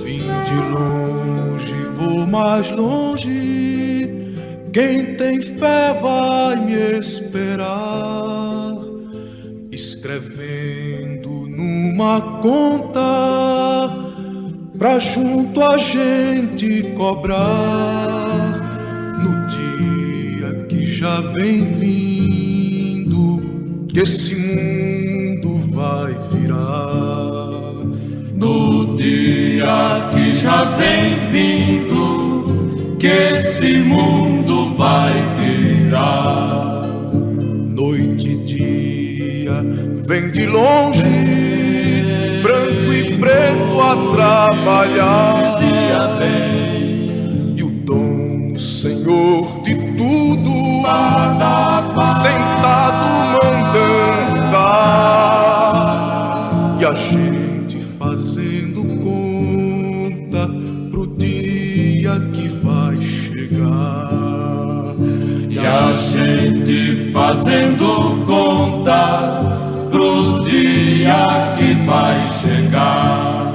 Vim de longe, vou mais longe. Quem tem fé vai me esperar, escrevendo numa conta pra junto a gente cobrar no dia que já vem vindo, que esse mundo vai virar. No dia que já vem vindo, que esse mundo vai virar. Noite e dia vem de longe, branco e preto a trabalhar. Dia vem, e o dono, senhor de tudo, sentado mandando dar. E a gente fazendo conta pro dia que vai chegar. E a gente fazendo conta pro dia que vai chegar.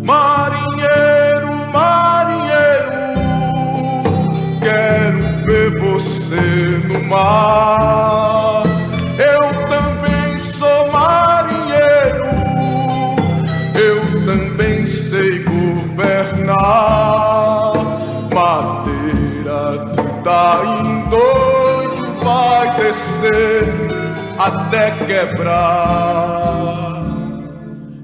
Marinheiro, marinheiro, quero ver você no mar. Eu também sou marinheiro, eu também sei governar. Madeira de em doido vai descer até quebrar.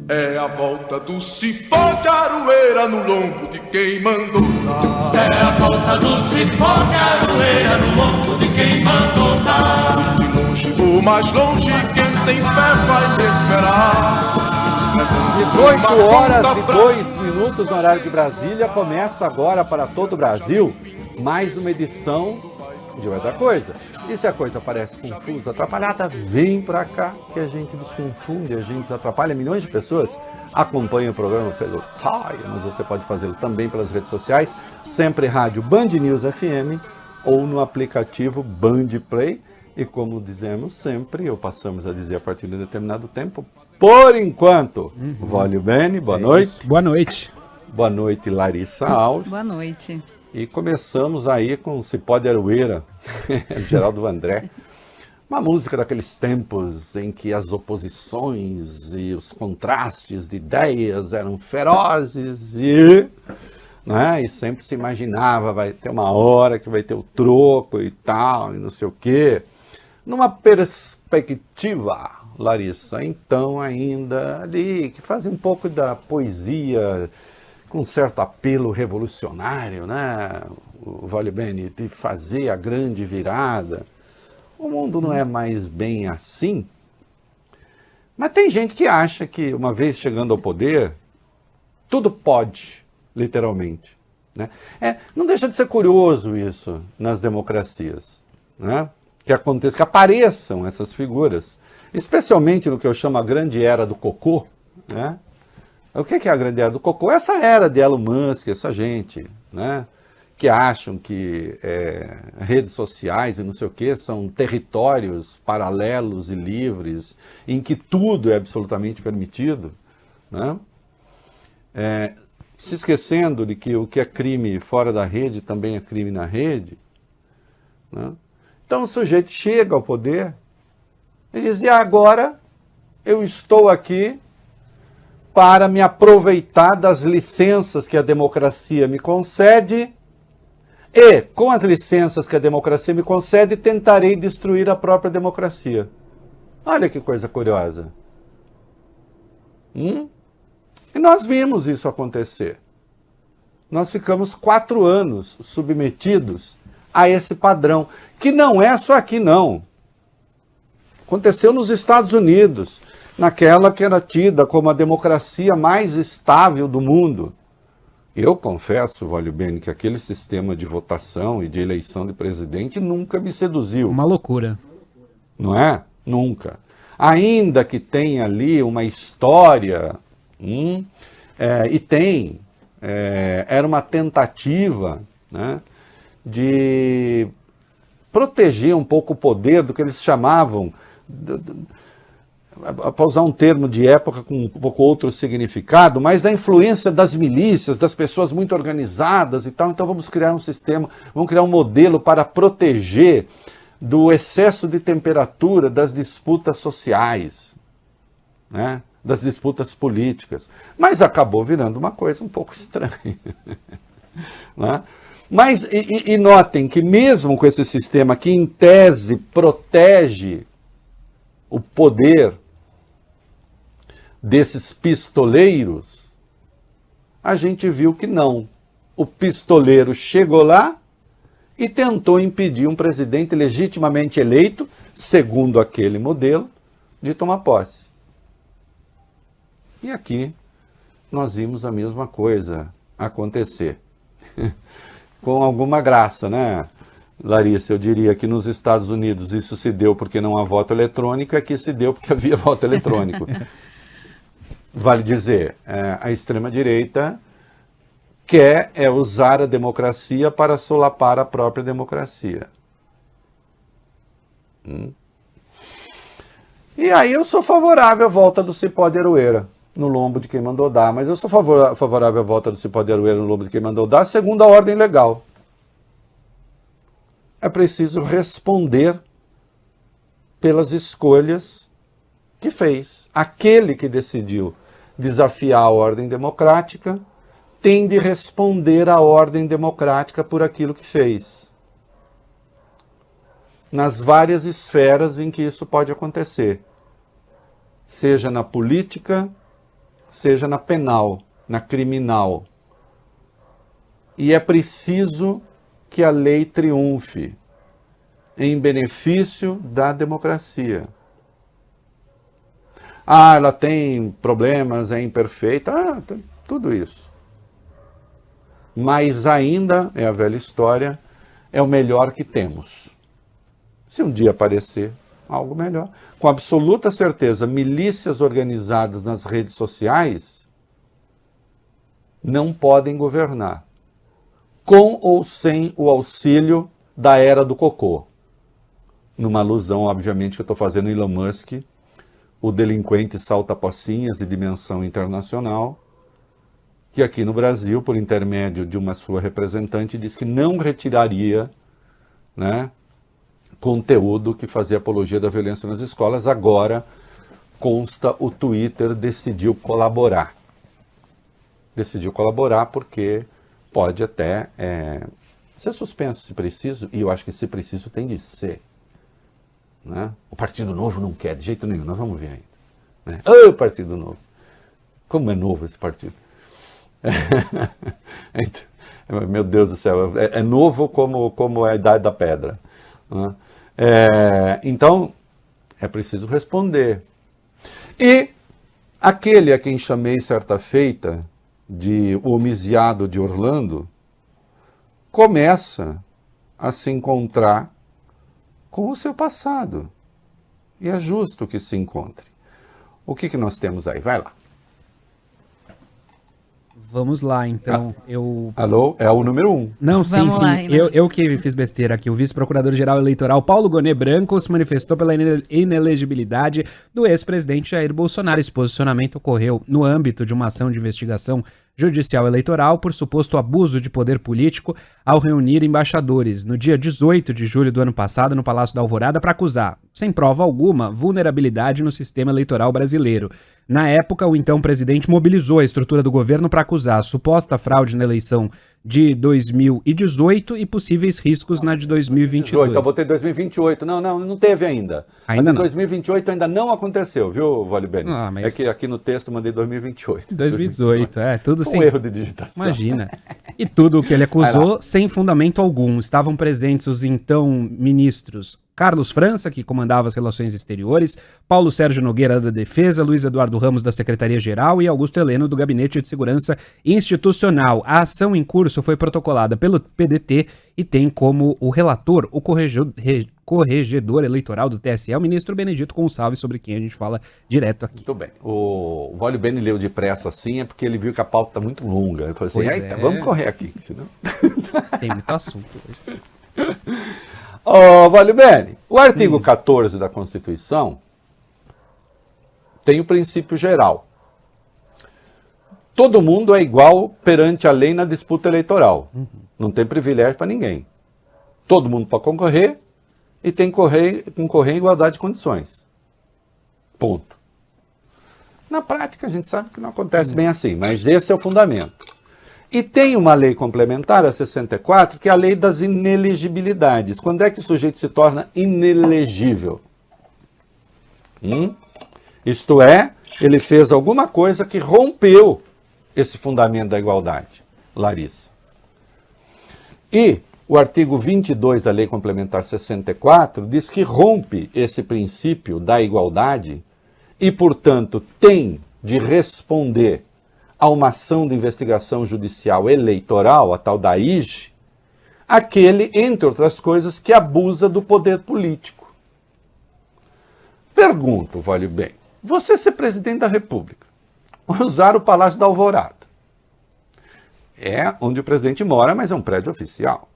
É a volta do cipó de aroeira no lombo de quem mandou dar. É a volta do cipó de aroeira no lombo de quem mandou dar. De longe ou mais longe, quem tem fé vai me esperar. 18 horas e 2 minutos no horário de Brasília. Começa agora para todo o Brasil mais uma edição de Outra Coisa. E se a coisa parece confusa, atrapalhada, vem pra cá que a gente desconfunde, a gente desatrapalha. Milhões de pessoas acompanham o programa pelo TAI, mas você pode fazê-lo também pelas redes sociais, sempre rádio Band News FM ou no aplicativo Band Play. E como dizemos sempre, ou passamos a dizer a partir de um determinado tempo, por enquanto, Vólio Bene, boa noite. Boa noite. Boa noite, Larissa Alves. Boa noite. E começamos aí com o Cipó de Aroeira, Geraldo André. Uma música daqueles tempos em que as oposições e os contrastes de ideias eram ferozes e sempre se imaginava, vai ter uma hora que vai ter o troco e tal, e não sei o quê. Numa perspectiva, Larissa, então ainda ali, que faz um pouco da poesia com certo apelo revolucionário, né? O Vólio Bene, de fazer a grande virada. O mundo não é mais bem assim. Mas tem gente que acha que, uma vez chegando ao poder, tudo pode, literalmente. Né? Não deixa de ser curioso isso nas democracias. Né? Que aconteça, que apareçam essas figuras, especialmente no que eu chamo a grande era do cocô, né? O que é a grande era do cocô? Essa era de Elon Musk, essa gente, né? Que acham que redes sociais e não sei o que são territórios paralelos e livres, em que tudo é absolutamente permitido, né? Se esquecendo de que o que é crime fora da rede também é crime na rede, né? Então o sujeito chega ao poder e diz, e agora eu estou aqui para me aproveitar das licenças que a democracia me concede e, com as licenças que a democracia me concede, tentarei destruir a própria democracia. Olha que coisa curiosa. E nós vimos isso acontecer. Nós ficamos 4 anos submetidos a esse padrão, que não é só aqui, não. Aconteceu nos Estados Unidos, naquela que era tida como a democracia mais estável do mundo. Eu confesso, Vólio Bene, que aquele sistema de votação e de eleição de presidente nunca me seduziu. Uma loucura. Não é? Nunca. Ainda que tenha ali uma história, era uma tentativa, né, de proteger um pouco o poder do que eles chamavam para usar um termo de época com um pouco outro significado, mas da influência das milícias, das pessoas muito organizadas e tal. Então vamos criar um sistema, vamos criar um modelo para proteger do excesso de temperatura das disputas sociais, né? Das disputas políticas. Mas acabou virando uma coisa um pouco estranha. Né? Mas, e notem que mesmo com esse sistema que em tese protege o poder desses pistoleiros, a gente viu que não. O pistoleiro chegou lá e tentou impedir um presidente legitimamente eleito, segundo aquele modelo, de tomar posse. E aqui nós vimos a mesma coisa acontecer. Com alguma graça, né, Larissa? Eu diria que nos Estados Unidos isso se deu porque não há voto eletrônico, aqui se deu porque havia voto eletrônico. Vale dizer, a extrema-direita quer usar a democracia para solapar a própria democracia. E aí eu sou favorável à volta do cipó de aroeira no lombo de quem mandou dar, mas eu sou favorável à volta do cipó de aroeira no lombo de quem mandou dar, segundo a ordem legal. É preciso responder pelas escolhas que fez. Aquele que decidiu desafiar a ordem democrática tem de responder à ordem democrática por aquilo que fez. Nas várias esferas em que isso pode acontecer. Seja na política, seja na penal, na criminal. E é preciso que a lei triunfe em benefício da democracia. Ah, ela tem problemas, é imperfeita, tudo isso. Mas ainda, é a velha história, é o melhor que temos. Se um dia aparecer algo melhor, com absoluta certeza, milícias organizadas nas redes sociais não podem governar, com ou sem o auxílio da era do cocô. Numa alusão, obviamente, que eu estou fazendo Elon Musk, o delinquente salta-pocinhas de dimensão internacional, que aqui no Brasil, por intermédio de uma sua representante, disse que não retiraria, né, conteúdo que fazia apologia da violência nas escolas. Agora, consta, o Twitter decidiu colaborar. Decidiu colaborar porque pode até ser suspenso se preciso, e eu acho que se preciso tem de ser. Né? O Partido Novo não quer, de jeito nenhum, nós vamos ver ainda. Né? O Partido Novo. Como é novo esse partido? Meu Deus do céu, é novo como a idade da pedra. Né? Então, é preciso responder. E aquele a quem chamei certa feita de o homiziado de Orlando, começa a se encontrar com o seu passado. E é justo que se encontre. O que nós temos aí? Vai lá. Vamos lá, então. Alô? É o número 1. Não, sim. Lá, eu que fiz besteira aqui. O vice-procurador-geral eleitoral Paulo Gonet Branco se manifestou pela inelegibilidade do ex-presidente Jair Bolsonaro. Esse posicionamento ocorreu no âmbito de uma ação de investigação judicial eleitoral por suposto abuso de poder político ao reunir embaixadores no dia 18 de julho do ano passado no Palácio da Alvorada para acusar, sem prova alguma, vulnerabilidade no sistema eleitoral brasileiro. Na época, o então presidente mobilizou a estrutura do governo para acusar a suposta fraude na eleição de 2018 e possíveis riscos na de 2022. Eu botei 2028. Não teve ainda. Ainda não. 2028 ainda não aconteceu, viu, Vale Bene? Mas... É que aqui no texto eu mandei 2028. 2018, tudo sem... Um erro de digitação. Imagina. E tudo o que ele acusou sem fundamento algum. Estavam presentes os então ministros Carlos França, que comandava as relações exteriores, Paulo Sérgio Nogueira da Defesa, Luiz Eduardo Ramos da Secretaria-Geral e Augusto Heleno do Gabinete de Segurança Institucional. A ação em curso foi protocolada pelo PDT e tem como o relator o corregedor eleitoral do TSE, o ministro Benedito Gonçalves, sobre quem a gente fala direto aqui. Muito bem. O Vale Bene leu depressa assim, é porque ele viu que a pauta está muito longa. Ele falou assim, eita, vamos correr aqui, senão... Tem muito assunto hoje. Vale Bene, o artigo 14 da Constituição tem o princípio geral. Todo mundo é igual perante a lei na disputa eleitoral. Não tem privilégio para ninguém. Todo mundo pode concorrer e tem que concorrer em igualdade de condições. Ponto. Na prática, a gente sabe que não acontece bem assim, mas esse é o fundamento. E tem uma lei complementar, a 64, que é a lei das inelegibilidades. Quando é que o sujeito se torna inelegível? Isto é, ele fez alguma coisa que rompeu esse fundamento da igualdade. Larissa. E o artigo 22 da Lei Complementar 64 diz que rompe esse princípio da igualdade e, portanto, tem de responder a uma ação de investigação judicial eleitoral, a tal da IGE, aquele, entre outras coisas, que abusa do poder político. Pergunto, vale bem, você ser presidente da República, usar o Palácio da Alvorada, é onde o presidente mora, mas é um prédio oficial.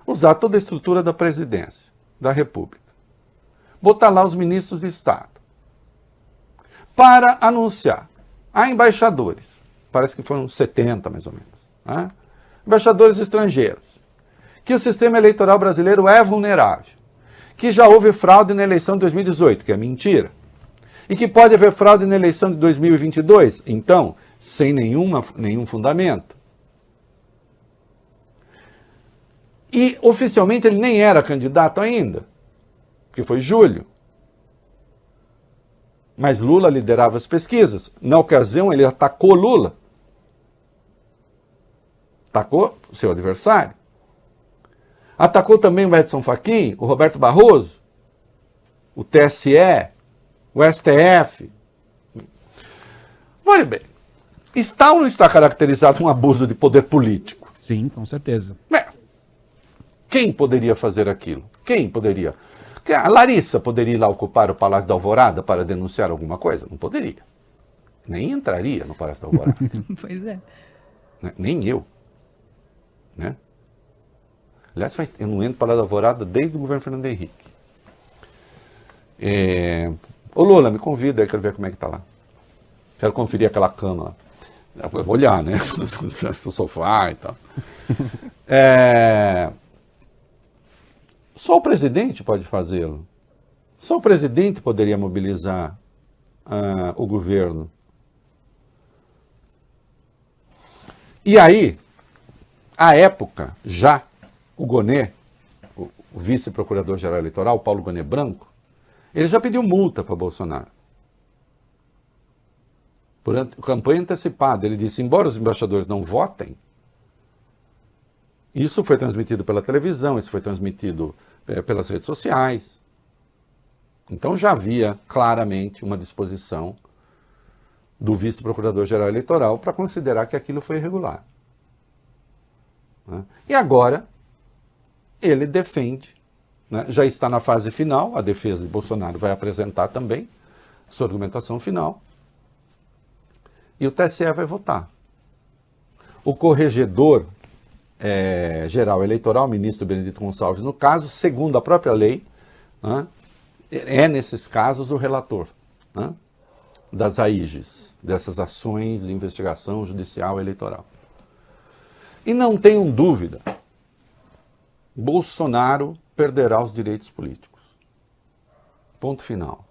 Usar toda a estrutura da presidência da República, botar lá os ministros de Estado, para anunciar a embaixadores, parece que foram 70 mais ou menos, embaixadores estrangeiros, que o sistema eleitoral brasileiro é vulnerável, que já houve fraude na eleição de 2018, que é mentira, e que pode haver fraude na eleição de 2022, então, sem nenhum fundamento. E oficialmente ele nem era candidato ainda, que foi julho. Mas Lula liderava as pesquisas. Na ocasião, ele atacou Lula. Atacou o seu adversário. Atacou também o Edson Fachin, o Roberto Barroso, o TSE, o STF. Olha bem, está ou não está caracterizado um abuso de poder político? Sim, com certeza. Quem poderia fazer aquilo? Quem poderia? A Larissa poderia ir lá ocupar o Palácio da Alvorada para denunciar alguma coisa? Não poderia. Nem entraria no Palácio da Alvorada. Pois é. Nem eu. Né? Aliás, eu não entro no Palácio da Alvorada desde o governo Fernando Henrique. Ô Lula, me convida aí, quero ver como é que tá lá. Quero conferir aquela cama lá. Eu vou olhar, né? O sofá e tal. Só o presidente pode fazê-lo. Só o presidente poderia mobilizar o governo. E aí, à época, já, o Gonet, o vice-procurador-geral eleitoral, Paulo Gonet Branco, ele já pediu multa para Bolsonaro. Por campanha antecipada. Ele disse, embora os embaixadores não votem, isso foi transmitido pela televisão, isso foi transmitido pelas redes sociais. Então já havia claramente uma disposição do vice-procurador-geral eleitoral para considerar que aquilo foi irregular. E agora ele defende, né, já está na fase final, a defesa de Bolsonaro vai apresentar também sua argumentação final, e o TSE vai votar. O corregedor geral eleitoral, o ministro Benedito Gonçalves, no caso, segundo a própria lei, é nesses casos o relator das AIGES, dessas ações de investigação judicial eleitoral. E não tenham dúvida, Bolsonaro perderá os direitos políticos. Ponto final.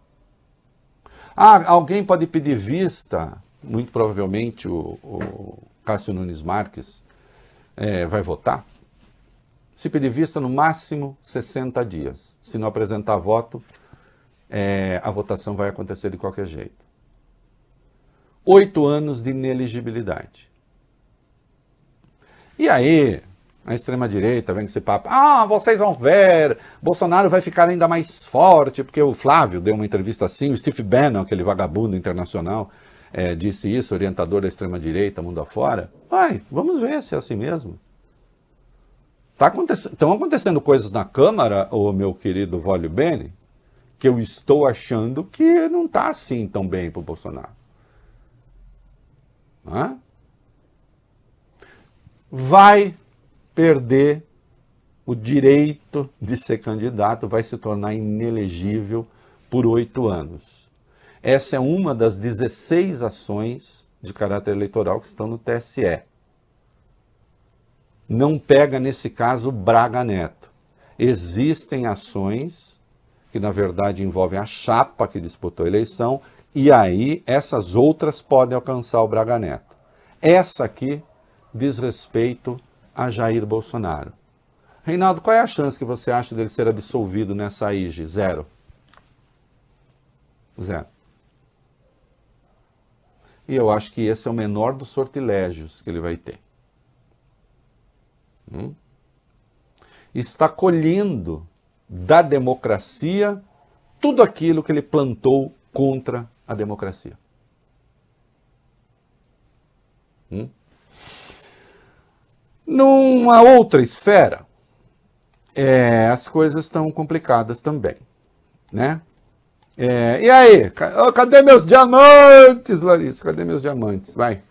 Alguém pode pedir vista, muito provavelmente o Cássio Nunes Marques vai votar. Se pedir vista, no máximo 60 dias. Se não apresentar voto, a votação vai acontecer de qualquer jeito. 8 anos de inelegibilidade. E aí, a extrema-direita vem com esse papo, vocês vão ver, Bolsonaro vai ficar ainda mais forte, porque o Flávio deu uma entrevista assim, o Steve Bannon, aquele vagabundo internacional, disse isso, orientador da extrema-direita, mundo afora. Vamos ver se é assim mesmo. Estão acontecendo coisas na Câmara, ô meu querido Vólio Bene, que eu estou achando que não está assim tão bem para o Bolsonaro. Vai perder o direito de ser candidato, vai se tornar inelegível por 8 anos. Essa é uma das 16 ações de caráter eleitoral que estão no TSE. Não pega, nesse caso, Braga Neto. Existem ações que, na verdade, envolvem a chapa que disputou a eleição, e aí essas outras podem alcançar o Braga Neto. Essa aqui diz respeito a Jair Bolsonaro. Reinaldo, qual é a chance que você acha dele ser absolvido nessa IG? Zero. Zero. E eu acho que esse é o menor dos sortilégios que ele vai ter. Está colhendo da democracia tudo aquilo que ele plantou contra a democracia. Numa outra esfera, as coisas estão complicadas também, né? E aí, cadê meus diamantes, Larissa? Cadê meus diamantes? Vai.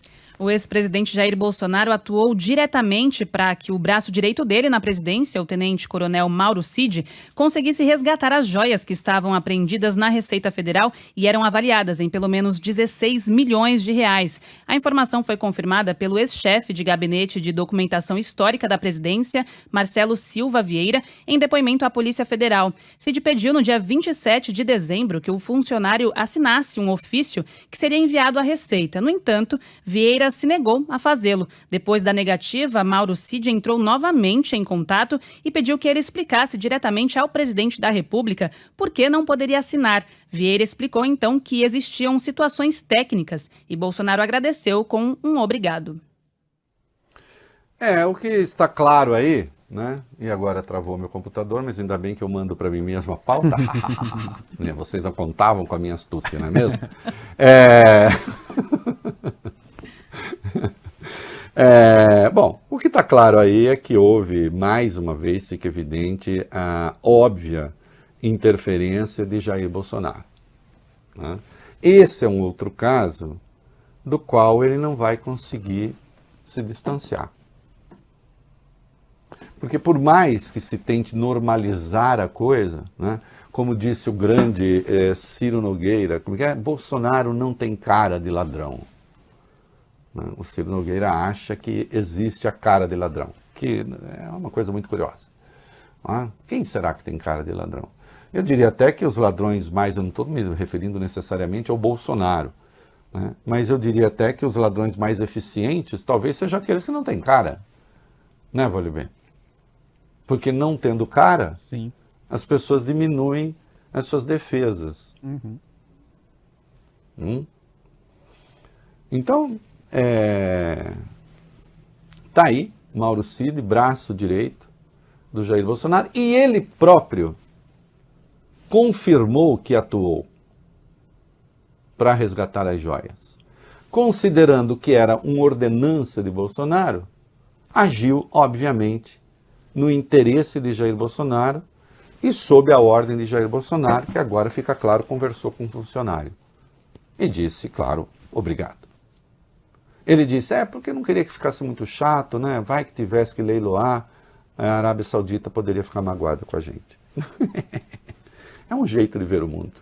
O ex-presidente Jair Bolsonaro atuou diretamente para que o braço direito dele na presidência, o tenente-coronel Mauro Cid, conseguisse resgatar as joias que estavam apreendidas na Receita Federal e eram avaliadas em pelo menos 16 milhões de reais. A informação foi confirmada pelo ex-chefe de Gabinete de Documentação Histórica da Presidência, Marcelo Silva Vieira, em depoimento à Polícia Federal. Cid pediu no dia 27 de dezembro que o funcionário assinasse um ofício que seria enviado à Receita. No entanto, Vieira se negou a fazê-lo. Depois da negativa, Mauro Cid entrou novamente em contato e pediu que ele explicasse diretamente ao presidente da República por que não poderia assinar. Vieira explicou então que existiam situações técnicas e Bolsonaro agradeceu com um obrigado. O que está claro aí, né? E agora travou meu computador, mas ainda bem que eu mando para mim mesmo a pauta. Vocês não contavam com a minha astúcia, não é mesmo? Bom, o que está claro aí é que houve, mais uma vez, fica evidente a óbvia interferência de Jair Bolsonaro, né? Esse é um outro caso do qual ele não vai conseguir se distanciar. Porque por mais que se tente normalizar a coisa, né, como disse o grande Ciro Nogueira, Bolsonaro não tem cara de ladrão. O Ciro Nogueira acha que existe a cara de ladrão, que é uma coisa muito curiosa. Quem será que tem cara de ladrão? Eu diria até que os ladrões mais, eu não estou me referindo necessariamente ao Bolsonaro, né? Mas eu diria até que os ladrões mais eficientes talvez sejam aqueles que não têm cara, né, Volibear? Porque não tendo cara, sim, as pessoas diminuem as suas defesas. Então, tá aí Mauro Cid, braço direito do Jair Bolsonaro, e ele próprio confirmou que atuou para resgatar as joias. Considerando que era uma ordenança de Bolsonaro, agiu, obviamente, no interesse de Jair Bolsonaro e sob a ordem de Jair Bolsonaro, que agora fica claro, conversou com um funcionário e disse, claro, obrigado. Ele disse, porque não queria que ficasse muito chato, né? Vai que tivesse que leiloar, a Arábia Saudita poderia ficar magoada com a gente. É um jeito de ver o mundo.